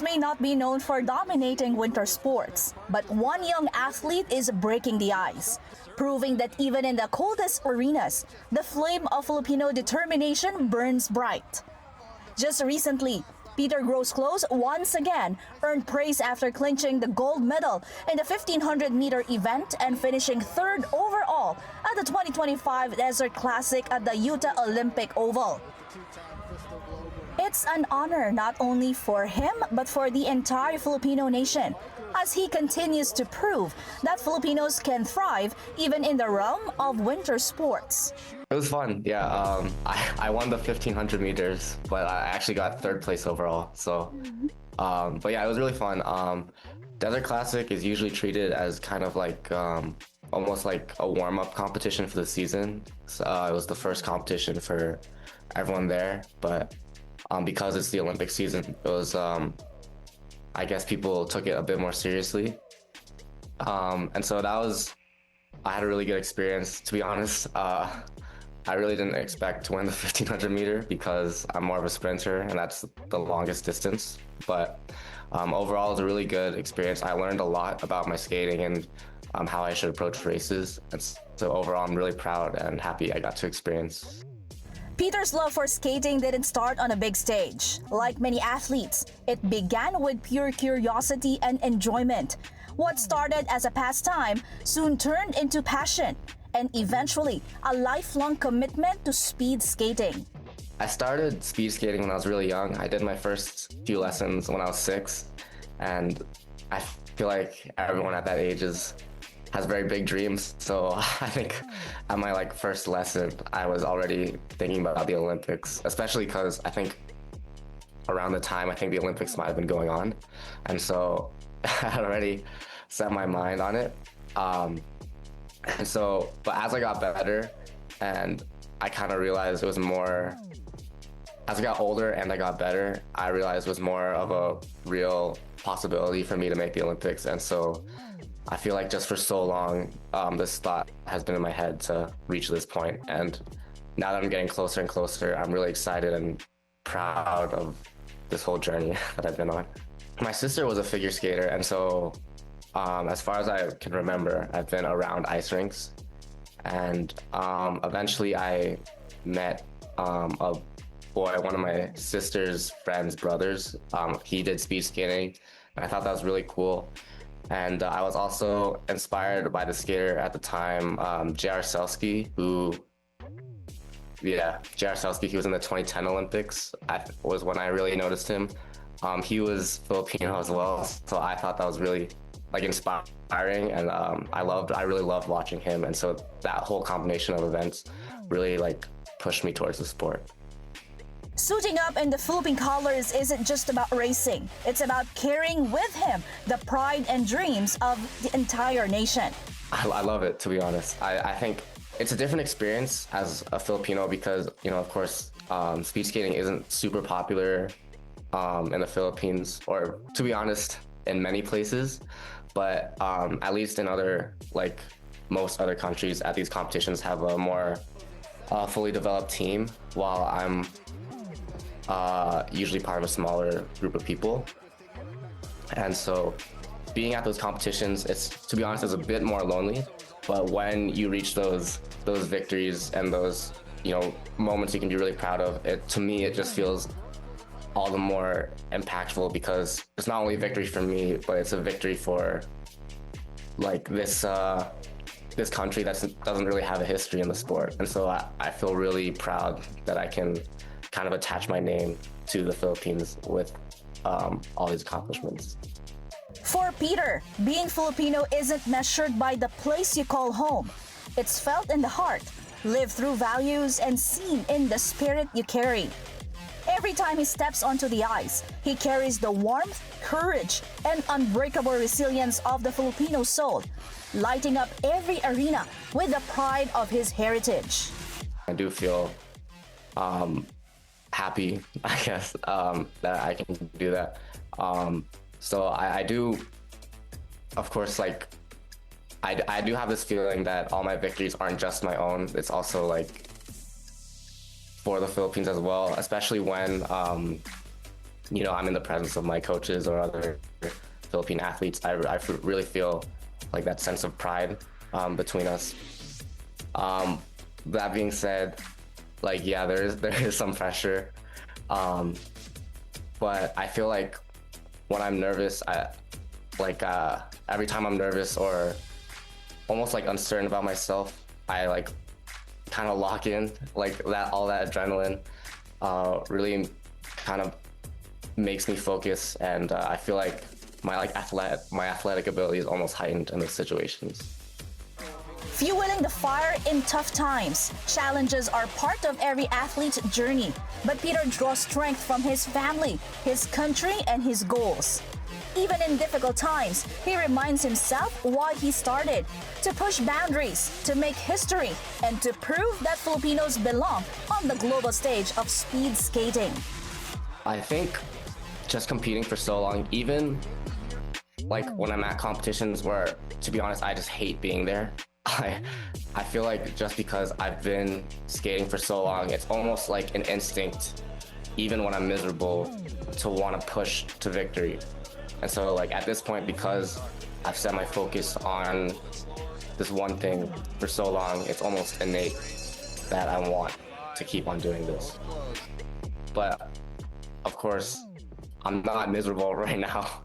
Filipinos may not be known for dominating winter sports, but one young athlete is breaking the ice, proving that even in the coldest arenas, the flame of Filipino determination burns bright. Just recently, Peter Groseclose once again earned praise after clinching the gold medal in the 1500-meter event and finishing third overall at the 2025 Desert Classic at the Utah Olympic Oval. It's an honor not only for him but for the entire Filipino nation, as he continues to prove that Filipinos can thrive even in the realm of winter sports. It was fun, yeah. I won the 1500 meters, but I actually got third place overall. So, but yeah, it was really fun. Desert Classic is usually treated as kind of like almost like a warm-up competition for the season. So, it was the first competition for everyone there, but because it's the Olympic season, it was I guess people took it a bit more seriously. And so I had a really good experience, to be honest. I really didn't expect to win the 1500 meter because I'm more of a sprinter and that's the longest distance. But overall, it was a really good experience. I learned a lot about my skating and how I should approach races. And so overall, I'm really proud and happy I got to experience. Peter's love for skating didn't start on a big stage. Like many athletes, it began with pure curiosity and enjoyment. What started as a pastime soon turned into passion and eventually a lifelong commitment to speed skating. I started speed skating when I was really young. I did my first few lessons when I was 6, and I feel like everyone at that age has very big dreams. So I think at my first lesson, I was already thinking about the Olympics, especially because I think around the time, I think the Olympics might have been going on. And so I had already set my mind on it. And so, but as I got better and I kind of realized it was more, as I got older and I got better, I realized it was more of a real possibility for me to make the Olympics. And so I feel like just for so long, this thought has been in my head to reach this point. And now that I'm getting closer and closer, I'm really excited and proud of this whole journey that I've been on. My sister was a figure skater, and so as far as I can remember, I've been around ice rinks. And eventually I met a boy, one of my sister's friend's brothers. He did speed skating, and I thought that was really cool. And I was also inspired by the skater at the time, J.R. Salsky, who was in the 2010 Olympics. Was when I really noticed him. He was Filipino as well, so I thought that was really inspiring, and I really loved watching him. And so that whole combination of events really pushed me towards the sport. Suiting up in the Philippine colors isn't just about racing. It's about carrying with him the pride and dreams of the entire nation. I love it, to be honest. I think it's a different experience as a Filipino because, of course, speed skating isn't super popular in the Philippines, or to be honest, in many places. But at least in most other countries at these competitions have a more fully developed team, while I'm usually part of a smaller group of people. And so being at those competitions, to be honest, it's a bit more lonely. But when you reach those victories and those, moments you can be really proud of, to me, it just feels all the more impactful because it's not only a victory for me, but it's a victory for this country that doesn't really have a history in the sport. And so I feel really proud that I can kind of attach my name to the Philippines with all these accomplishments. For Peter, being Filipino isn't measured by the place you call home. It's felt in the heart, lived through values, and seen in the spirit you carry. Every time he steps onto the ice, he carries the warmth, courage, and unbreakable resilience of the Filipino soul, lighting up every arena with the pride of his heritage. I do feel happy, I guess, that I can do that. So I do, of course, I do have this feeling that all my victories aren't just my own. It's also for the Philippines as well, especially when I'm in the presence of my coaches or other Philippine athletes, I really feel like that sense of pride between us. That being said, like, yeah, there is some pressure, but I feel like when I'm nervous, every time I'm nervous or almost like uncertain about myself, I like kind of lock in, like that, all that adrenaline really kind of makes me focus, and I feel like my athletic ability is almost heightened in those situations. Fueling the fire in tough times. Challenges are part of every athlete's journey, but Peter draws strength from his family, his country, and his goals. Even in difficult times, he reminds himself why he started: to push boundaries, to make history, and to prove that Filipinos belong on the global stage of speed skating. I think just competing for so long, even like when I'm at competitions where, to be honest, I just hate being there. I feel like just because I've been skating for so long, it's almost like an instinct, even when I'm miserable, to want to push to victory. And so like at this point, because I've set my focus on this one thing for so long, it's almost innate that I want to keep on doing this. But of course, I'm not miserable right now.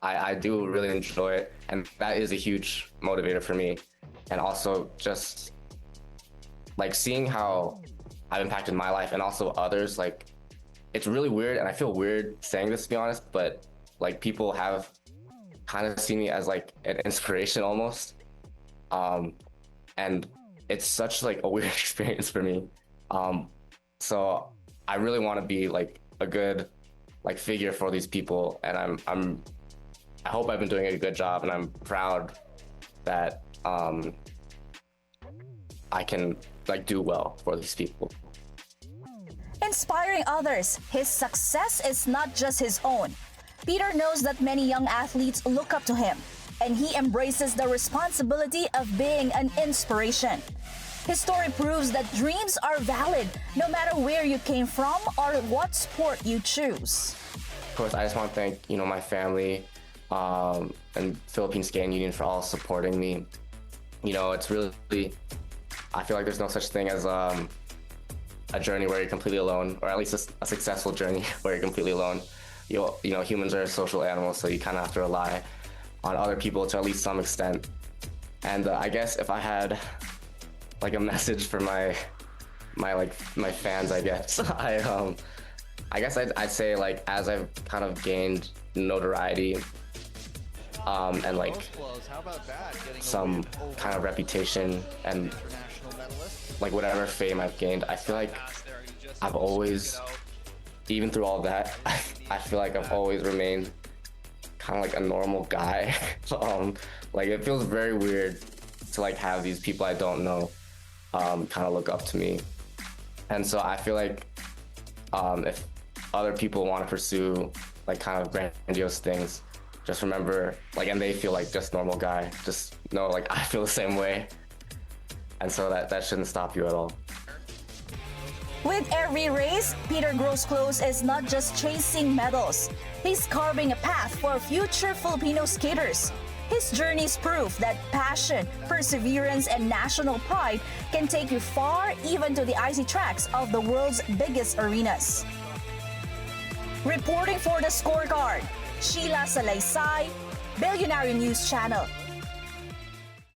I do really enjoy it, and that is a huge motivator for me. And also just like seeing how I've impacted my life and also others, like it's really weird, and I feel weird saying this, to be honest, but like people have kind of seen me as like an inspiration almost. And it's such like a weird experience for me. So I really want to be like a good like figure for these people, and I hope I've been doing a good job, and I'm proud that I can like do well for these people. Inspiring others, his success is not just his own. Peter knows that many young athletes look up to him, and he embraces the responsibility of being an inspiration. His story proves that dreams are valid no matter where you came from or what sport you choose. Of course, I just want to thank my family and Philippine Skating Union for all supporting me. It's really, I feel like there's no such thing as a journey where you're completely alone, or at least a successful journey where you're completely alone. Humans are social animals, so you kind of have to rely on other people to at least some extent. And I guess if I had like a message for my fans, I guess I guess I'd say, like, as I've kind of gained notoriety and like some kind of reputation and like whatever fame I've gained, I feel like I've always, even through all that, I feel like I've always remained kind of like a normal guy. Like it feels very weird to like have these people I don't know kind of look up to me. And so I feel like if other people want to pursue like kind of grandiose things, just remember, like, and they feel like just normal guy, just know like I feel the same way. And so that shouldn't stop you at all. With every race, Peter Groseclose is not just chasing medals. He's carving a path for future Filipino skaters. His journey's proof that passion, perseverance, and national pride can take you far, even to the icy tracks of the world's biggest arenas. Reporting for the Scorecard, Shiela Salaysay, Bilyonaryo News Channel.